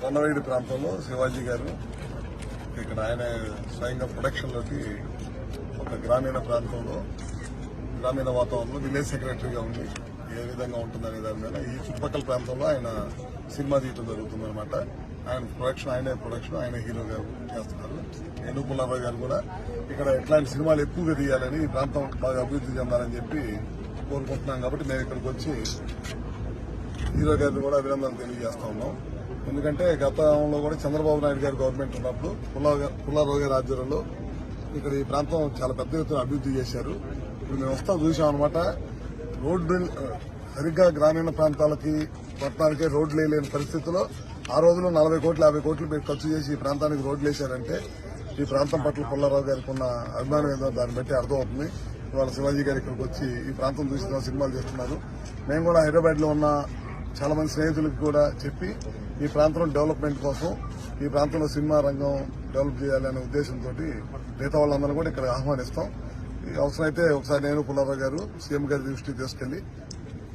కొండవీడి ప్రాంతంలో శివాజీ గారు ఇక్కడ ఆయన స్వయంగా ప్రొడక్షన్లోకి ఒక గ్రామీణ ప్రాంతంలో గ్రామీణ వాతావరణంలో విలేజ్ సెక్రటరీగా ఉండి ఏ విధంగా ఉంటుందనే దాని మీద ఈ చుట్టుపక్కల ప్రాంతంలో ఆయన సినిమా తీయటం జరుగుతుందన్నమాట. ఆయన ప్రొడక్షన్ ఆయన హీరోగా చేస్తున్నారు. ఏను పుల్లారావు గారు కూడా ఇక్కడ ఇట్లాంటి సినిమాలు ఎక్కువగా తీయాలని ఈ ప్రాంతం బాగా అభివృద్ధి చెందాలని చెప్పి కోరుకుంటున్నాం. కాబట్టి మేము ఇక్కడికి వచ్చి హీరో గారిని కూడా అభినందనలు తెలియజేస్తా ఉన్నాం. ఎందుకంటే గతంలో కూడా చంద్రబాబు నాయుడు గారి గవర్నమెంట్ ఉన్నప్పుడు పుల్లారావు గారి ఆధ్వర్యంలో ఇక్కడ ఈ ప్రాంతం చాలా పెద్ద ఎత్తున అభివృద్ధి చేశారు. ఇప్పుడు మేము వస్తా చూసాం అనమాట. రోడ్డు సరిగ్గా గ్రామీణ ప్రాంతాలకి పట్టణాలకి రోడ్లు వేయలేని పరిస్థితుల్లో ఆ రోజుల్లో 40 కోట్లు 50 కోట్లు ఖర్చు చేసి ఈ ప్రాంతానికి రోడ్లు వేశారంటే ఈ ప్రాంతం పట్ల పుల్లారావు గారికి ఉన్న అభిమానం ఏదో దాన్ని బట్టి అర్థమవుతుంది. ఇవాళ శివాజీ గారు ఇక్కడికి వచ్చి ఈ ప్రాంతం చూసిన సినిమాలు చేస్తున్నారు. మేము కూడా హైదరాబాద్ లో ఉన్న చాలా మంది స్నేహితులకు కూడా చెప్పి ఈ ప్రాంతం డెవలప్మెంట్ కోసం ఈ ప్రాంతంలో సినిమా రంగం డెవలప్ చేయాలనే ఉద్దేశంతో మిగతా వాళ్ళందరూ కూడా ఇక్కడ ఆహ్వానిస్తాం. అవసరమైతే ఒకసారి నేను పుల్లారావు గారు సీఎం గారి దృష్టికి తీసుకెళ్లి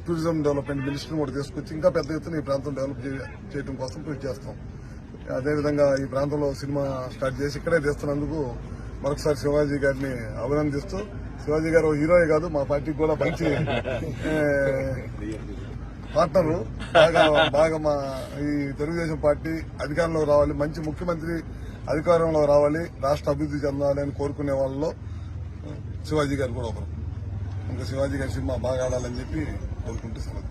టూరిజం డెవలప్మెంట్ మినిస్టర్ కూడా తీసుకొచ్చి ఇంకా పెద్ద ఎత్తున ఈ ప్రాంతం డెవలప్ చేయడం కోసం కృషి చేస్తాం. అదేవిధంగా ఈ ప్రాంతంలో సినిమా స్టార్ట్ చేసి ఇక్కడే తీస్తున్నందుకు మరొకసారి శివాజీ గారిని అభినందిస్తూ, శివాజీ గారు హీరోయే కాదు మా పార్టీకి కూడా మంచి పార్ట్నరు. బాగా మా ఈ తెలుగుదేశం పార్టీ అధికారంలో రావాలి, మంచి ముఖ్యమంత్రి అధికారంలో రావాలి, రాష్ట్ర అభివృద్ధి చెందాలి అని కోరుకునే వాళ్ళలో శివాజీ గారు కూడా ఒకరు. ఇంకా శివాజీ గారి సినిమా బాగా ఆడాలని చెప్పి కోరుకుంటూ సెలవు.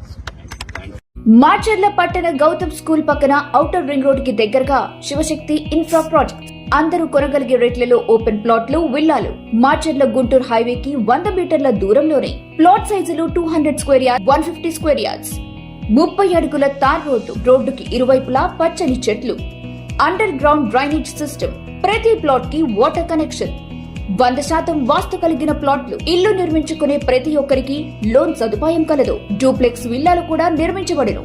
మాచర్ల పట్టణ గౌతమ్ స్కూల్ పక్కన ఔటర్ రింగ్ రోడ్ కి దగ్గరగా శివశక్తి ఇన్ఫ్రా ప్రాజెక్ట్. అందరూ కొనగలిగే రేట్లలో ఓపెన్ ప్లాట్లు, విల్లాలు. మాచర్ల గుంటూరు హైవేకి 100 మీటర్ల దూరంలోనే. ప్లాట్ సైజులు 200 స్క్వేర్ యార్డ్, 150 స్క్వేర్ యార్డ్స్. 30 అడుగుల తార్ రోడ్డు. రోడ్డుకి ఇరువైపులా పచ్చని చెట్లు. Under ground drainage system. ప్రతి ప్లాట్ కి వాటర్ కనెక్షన్. 100% వాస్తు కలిగిన ప్లాట్లు. ఇల్లు నిర్మించుకునే ప్రతి ఒక్కరికి లోన్ సదుపాయం కలదు. డూప్లెక్స్ విల్లాలు కూడా నిర్మించబడును.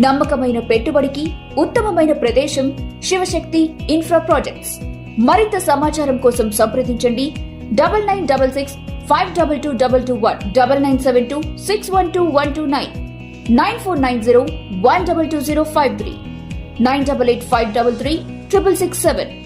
నమ్మకమైన పెట్టుబడికి ఉత్తమమైన ప్రదేశం శివశక్తి ఇన్ఫ్రా ప్రాజెక్ట్స్. మరింత సమాచారం కోసం సంప్రదించండి 9966 522221 9972 612129 9490 122053 988 533 6667.